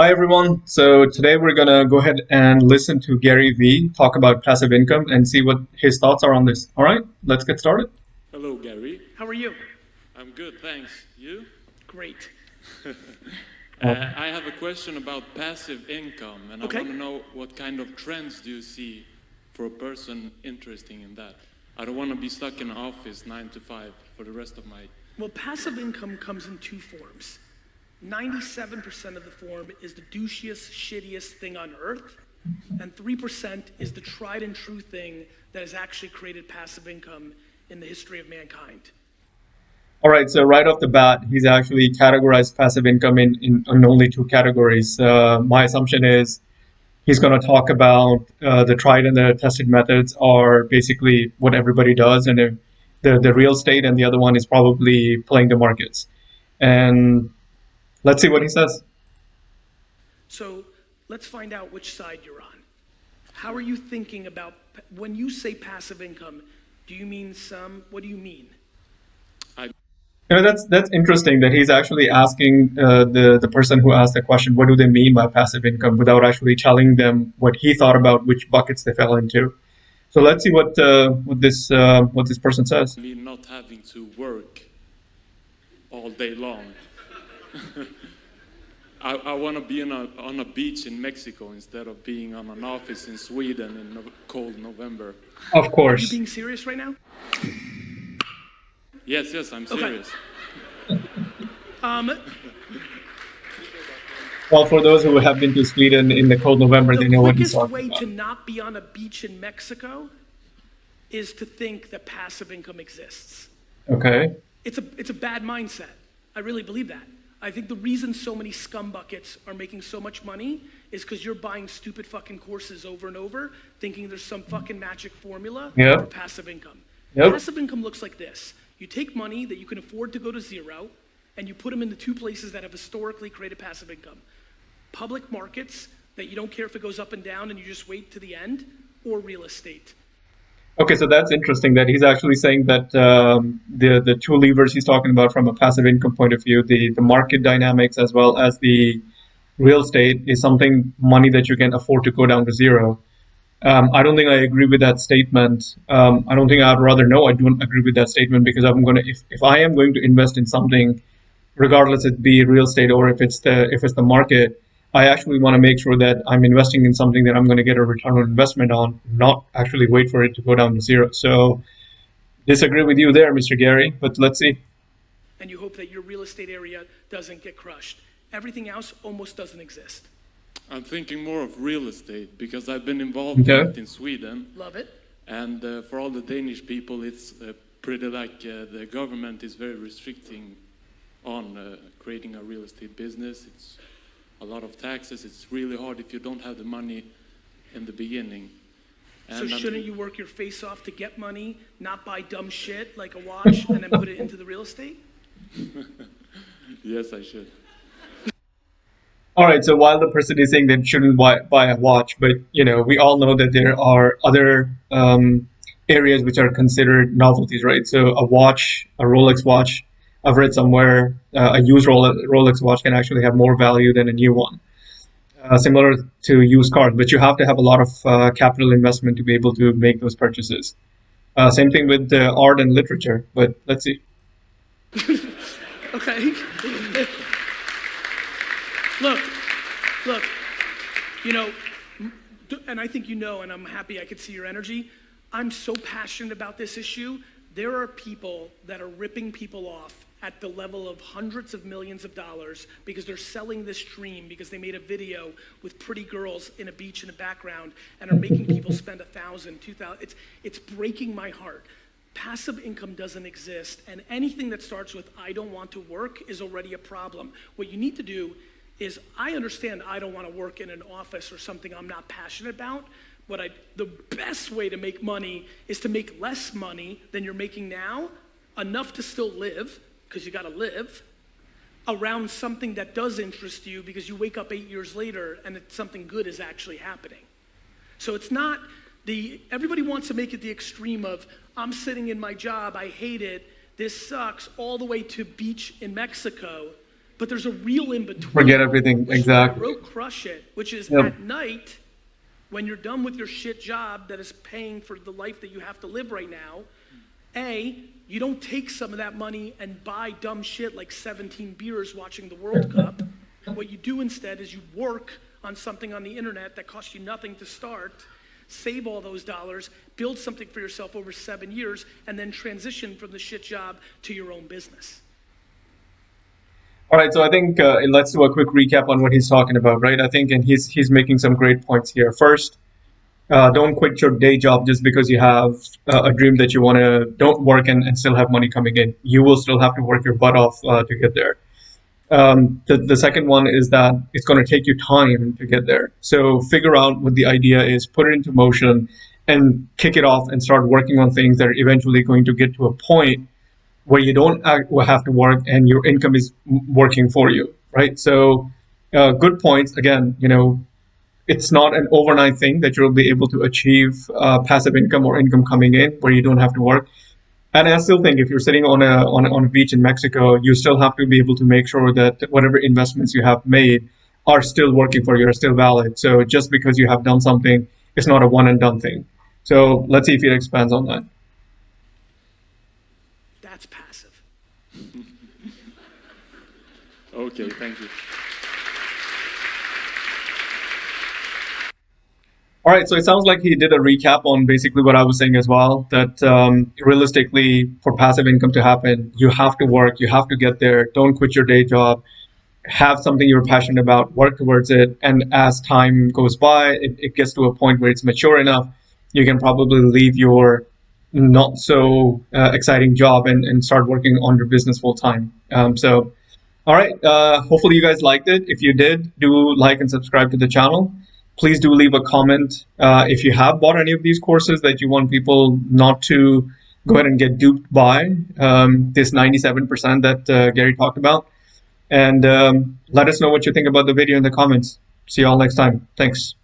Hi everyone. So today we're gonna go ahead and listen to Gary Vee talk about passive income and see what his thoughts are on this. All right, let's get started. Hello, Gary. How are you? I'm good, thanks. You? Great. I have a question about passive income, and Okay. I want to know what kind of trends do you see for a person interested in that? I don't want to be stuck in an office 9 to 5 for the rest of my... Well, passive income comes in two forms. 97% of the form is the douchiest, shittiest thing on earth, and 3% is the tried and true thing that has actually created passive income in the history of mankind. All right, so right off the bat, he's actually categorized passive income in only two categories. My assumption is he's going to talk about the tried and the tested methods are basically what everybody does, and the real estate, and the other one is probably playing the markets. And let's see what he says. So let's find out which side you're on. How are you thinking about, when you say passive income, do you mean what do you mean? That's interesting that he's actually asking the person who asked the question, what do they mean by passive income, without actually telling them what he thought about which buckets they fell into. So let's see what this person says. Not having to work all day long. I want to be on a beach in Mexico instead of being on an office in Sweden in cold November. Of Are you course. being serious right now? Yes, I'm serious. Well, for those who have been to Sweden in the cold November, they The know what he's quickest talking way to about. not be on a beach in Mexico is to think that passive income exists. Okay. It's a bad mindset. I really believe that. I think the reason so many scum buckets are making so much money is because you're buying stupid fucking courses over and over, thinking there's some fucking magic formula Yep. for passive income. Yep. Passive income looks like this. You take money that you can afford to go to zero, and you put them in the two places that have historically created passive income. Public markets that you don't care if it goes up and down and you just wait to the end, or real estate. Okay, so that's interesting that he's actually saying that the two levers he's talking about from a passive income point of view, the market dynamics as well as the real estate, is something money that you can afford to go down to zero. I don't think I agree with that statement. I don't think I'd rather no, I don't agree with that statement because if I am going to invest in something, regardless it be real estate or if it's the market, I actually want to make sure that I'm investing in something that I'm going to get a return on investment on, not actually wait for it to go down to zero. So disagree with you there, Mr. Gary, but let's see. And you hope that your real estate area doesn't get crushed. Everything else almost doesn't exist. I'm thinking more of real estate because I've been involved in it in Sweden. Love it. And for all the Danish people, it's pretty like the government is very restricting on creating a real estate business. It's a lot of taxes. It's really hard if you don't have the money in the beginning. So shouldn't you work your face off to get money, not buy dumb shit like a watch and then put it into the real estate? Yes, I should. All right, so while the person is saying they shouldn't buy a watch, but we all know that there are other areas which are considered novelties, right? So a watch, a Rolex watch, I've read somewhere a used Rolex watch can actually have more value than a new one. Similar to used cars, but you have to have a lot of capital investment to be able to make those purchases. Same thing with art and literature, but let's see. Okay. Look, and I think and I'm happy I could see your energy. I'm so passionate about this issue. There are people that are ripping people off at the level of hundreds of millions of dollars because they're selling this dream because they made a video with pretty girls in a beach in the background and are making people spend $1,000, $2,000. It's breaking my heart. Passive income doesn't exist, and anything that starts with I don't want to work is already a problem. What you need to do is, I understand I don't want to work in an office or something I'm not passionate about. The best way to make money is to make less money than you're making now, enough to still live, because you got to live, around something that does interest you because you wake up 8 years later and something good is actually happening. So it's not everybody wants to make it the extreme of, I'm sitting in my job, I hate it, this sucks, all the way to beach in Mexico. But there's a real in between. Forget everything, which is why I exactly. wrote Crush It, which is Yep. at night, when you're done with your shit job that is paying for the life that you have to live right now, you don't take some of that money and buy dumb shit like 17 beers watching the World Cup. What you do instead is you work on something on the internet that costs you nothing to start, save all those dollars, build something for yourself over 7 years, and then transition from the shit job to your own business. All right, so I think let's do a quick recap on what he's talking about, right? I think, and he's making some great points here. First, don't quit your day job just because you have a dream that you want to. Don't work and still have money coming in. You will still have to work your butt off to get there. The second one is that it's going to take you time to get there. So figure out what the idea is, put it into motion, and kick it off and start working on things that are eventually going to get to a point where you don't have to work and your income is working for you, right? So good points. Again, it's not an overnight thing that you'll be able to achieve passive income or income coming in where you don't have to work. And I still think if you're sitting on a beach in Mexico, you still have to be able to make sure that whatever investments you have made are still working for you, are still valid. So just because you have done something, it's not a one and done thing. So let's see if he expands on that. That's passive. Okay, thank you. All right, so it sounds like he did a recap on basically what I was saying as well, that realistically, for passive income to happen, you have to work, you have to get there, don't quit your day job, have something you're passionate about, work towards it, and as time goes by, it gets to a point where it's mature enough, you can probably leave your not so exciting job and start working on your business full time. All right, hopefully you guys liked it. If you did, do like and subscribe to the channel. Please do leave a comment if you have bought any of these courses that you want people not to go ahead and get duped by this 97% that Gary talked about. And let us know what you think about the video in the comments. See you all next time. Thanks.